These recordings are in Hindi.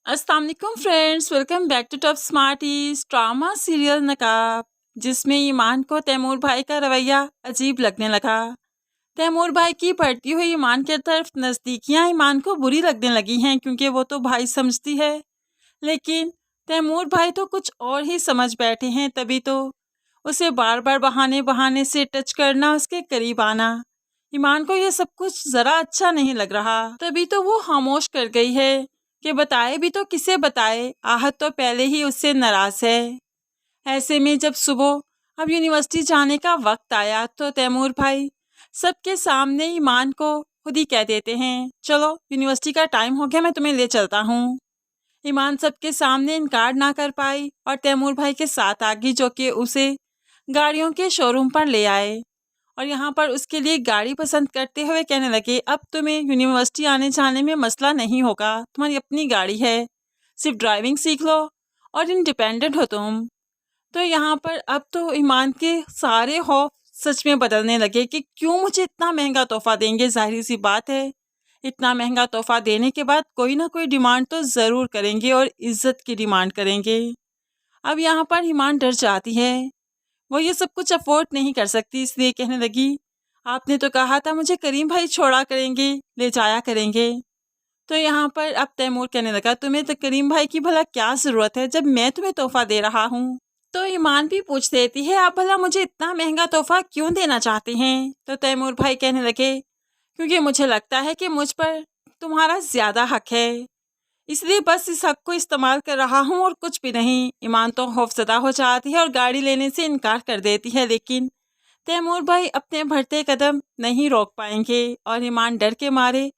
अस्सलाम वालेकुम friends, welcome back to Top Smarties. Drama serial Naqab, जिसमें ईमान को तैमूर भाई का रवैया अजीब लगने लगा। तैमूर भाई की बढ़ती हुई ईमान की तरफ नज़दीकियां ईमान को बुरी लगने लगी हैं, क्योंकि वो तो भाई समझती है, लेकिन तैमूर भाई तो कुछ और ही समझ बैठे हैं। तभी तो उसे बार बार बहाने बहाने से टच करना, उसके करीब आना, ईमान को यह सब कुछ ज़रा अच्छा नहीं लग रहा। तभी तो वो खामोश कर गई है कि बताए भी तो किसे बताए, आहत तो पहले ही उससे नाराज है। ऐसे में जब सुबह अब यूनिवर्सिटी जाने का वक्त आया तो तैमूर भाई सबके सामने ईमान को खुद ही कह देते हैं, चलो यूनिवर्सिटी का टाइम हो गया, मैं तुम्हें ले चलता हूँ। ईमान सबके सामने इनकार ना कर पाई और तैमूर भाई के साथ आ गई, जो कि उसे गाड़ियों के शोरूम पर ले आए और यहाँ पर उसके लिए गाड़ी पसंद करते हुए कहने लगे, अब तुम्हें यूनिवर्सिटी आने जाने में मसला नहीं होगा, तुम्हारी अपनी गाड़ी है, सिर्फ ड्राइविंग सीख लो और इंडिपेंडेंट हो तुम। तो यहाँ पर अब तो ईमान के सारे खौफ सच में बदलने लगे कि क्यों मुझे इतना महंगा तोहफा देंगे। जाहिर सी बात है, इतना महंगा तोहफा देने के बाद कोई ना कोई डिमांड तो ज़रूर करेंगे और इज्जत की डिमांड करेंगे। अब यहाँ पर ईमान डर जाती है, वो ये सब कुछ अफोर्ड नहीं कर सकती, इसलिए कहने लगी, आपने तो कहा था मुझे करीम भाई छोड़ा करेंगे, ले जाया करेंगे। तो यहाँ पर अब तैमूर कहने लगा, तुम्हें तो करीम भाई की भला क्या ज़रूरत है जब मैं तुम्हें तोहफा दे रहा हूँ। तो ईमान भी पूछ देती है, आप भला मुझे इतना महंगा तोहफा क्यों देना चाहते हैं। तो तैमूर भाई कहने लगे, क्योंकि मुझे लगता है कि मुझ पर तुम्हारा ज़्यादा हक है, इसलिए बस इस हक को इस्तेमाल कर रहा हूँ और कुछ भी नहीं। ईमान तो खौफजदा हो जाती है और गाड़ी लेने से इनकार कर देती है, लेकिन तैमूर भाई अपने बढ़ते कदम नहीं रोक पाएंगे और ईमान डर के मारे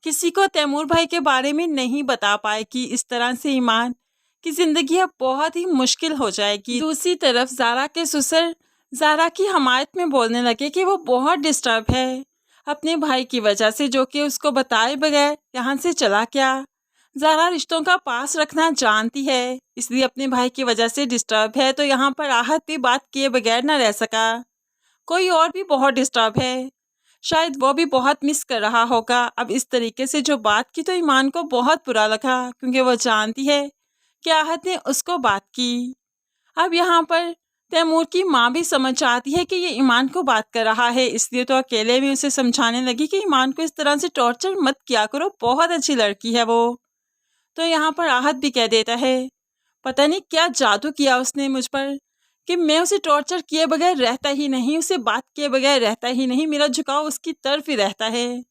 किसी को तैमूर भाई के बारे में नहीं बता पाए कि इस तरह से ईमान की ज़िंदगी अब बहुत ही मुश्किल हो जाएगी। दूसरी तरफ ज़ारा के ससुर ज़ारा की हमायत में बोलने लगे कि वो बहुत डिस्टर्ब है अपने भाई की वजह से, जो कि उसको बताए बगैर यहाँ से चला गया। ज़ारा रिश्तों का पास रखना जानती है, इसलिए अपने भाई की वजह से डिस्टर्ब है। तो यहाँ पर आहत भी बात किए बगैर ना रह सका, कोई और भी बहुत डिस्टर्ब है, शायद वो भी बहुत मिस कर रहा होगा। अब इस तरीके से जो बात की तो ईमान को बहुत बुरा लगा, क्योंकि वो जानती है कि आहत ने उसको बात की। अब यहाँ पर तैमूर की माँ भी समझ जाती है कि ये ईमान को बात कर रहा है, इसलिए तो अकेले में उसे समझाने लगी कि ईमान को इस तरह से टॉर्चर मत किया करो, बहुत अच्छी लड़की है वो। तो यहाँ पर आहत भी कह देता है, पता नहीं क्या जादू किया उसने मुझ पर कि मैं उसे टॉर्चर किए बगैर रहता ही नहीं, उसे बात किए बगैर रहता ही नहीं, मेरा झुकाव उसकी तरफ ही रहता है।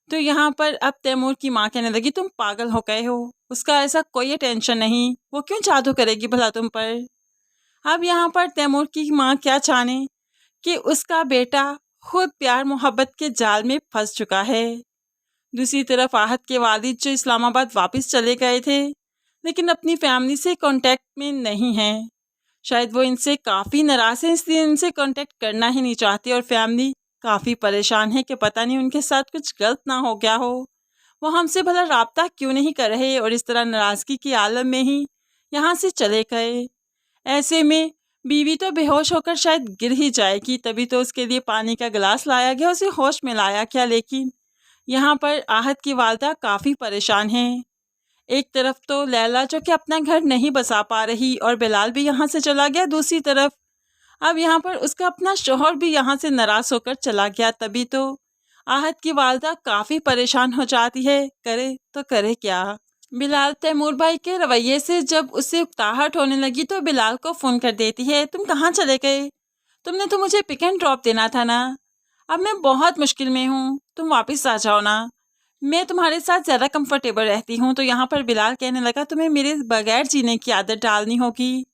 तो यहाँ पर अब तैमूर की माँ कहने लगी, तुम पागल हो गए हो, उसका ऐसा कोई टेंशन नहीं, वो क्यों जादू करेगी भला तुम पर। अब यहाँ पर तैमूर की माँ क्या जाने कि उसका बेटा खुद प्यार मोहब्बत के जाल में फंस चुका है। दूसरी तरफ आहत के वालिद जो इस्लामाबाद वापस चले गए थे, लेकिन अपनी फैमिली से कांटेक्ट में नहीं हैं, शायद वो इनसे काफ़ी नाराज़ हैं, इसलिए इनसे कांटेक्ट करना ही नहीं चाहती और फैमिली काफ़ी परेशान है कि पता नहीं उनके साथ कुछ गलत ना हो गया हो, वो हमसे भला राब्ता क्यों नहीं कर रहे, और इस तरह नाराज़गी के आलम में ही यहाँ से चले गए। ऐसे में बीवी तो बेहोश होकर शायद गिर ही जाएगी, तभी तो उसके लिए पानी का गिलास लाया गया, उसे होश में लाया गया। लेकिन यहाँ पर आहत की वालदा काफ़ी परेशान हैं। एक तरफ तो लैला जो कि अपना घर नहीं बसा पा रही और बिलाल भी यहाँ से चला गया, दूसरी तरफ अब यहाँ पर उसका अपना शोहर भी यहाँ से नाराज़ होकर चला गया। तभी तो आहत की वालदा काफ़ी परेशान हो जाती है, करे तो करे क्या। बिलाल तैमूर भाई के रवैये से जब उसे उकताहट होने लगी तो बिलाल को फ़ोन कर देती है, तुम कहाँ चले गए, तुमने तो मुझे पिक एंड ड्रॉप देना था ना, अब मैं बहुत मुश्किल में हूँ, तुम वापस आ जाओ ना, मैं तुम्हारे साथ ज़्यादा कंफर्टेबल रहती हूँ। तो यहाँ पर बिलाल कहने लगा, तुम्हें मेरे बगैर जीने की आदत डालनी होगी,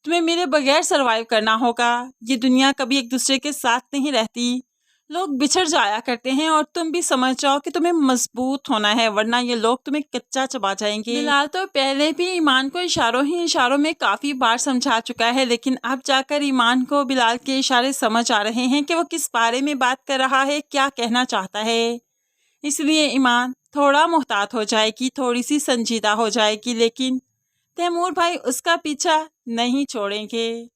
तुम्हें मेरे बगैर सरवाइव करना होगा, ये दुनिया कभी एक दूसरे के साथ नहीं रहती, लोग बिछड़ जाया करते हैं और तुम भी समझ जाओ कि तुम्हें मजबूत होना है, वरना ये लोग तुम्हें कच्चा चबा जाएंगे। बिलाल तो पहले भी ईमान को इशारों ही इशारों में काफ़ी बार समझा चुका है, लेकिन अब जाकर ईमान को बिलाल के इशारे समझ आ रहे हैं कि वो किस बारे में बात कर रहा है, क्या कहना चाहता है। इसलिए ईमान थोड़ा मुहतात हो जाएगी, थोड़ी सी संजीदा हो जाएगी, लेकिन तैमूर भाई उसका पीछा नहीं छोड़ेंगे।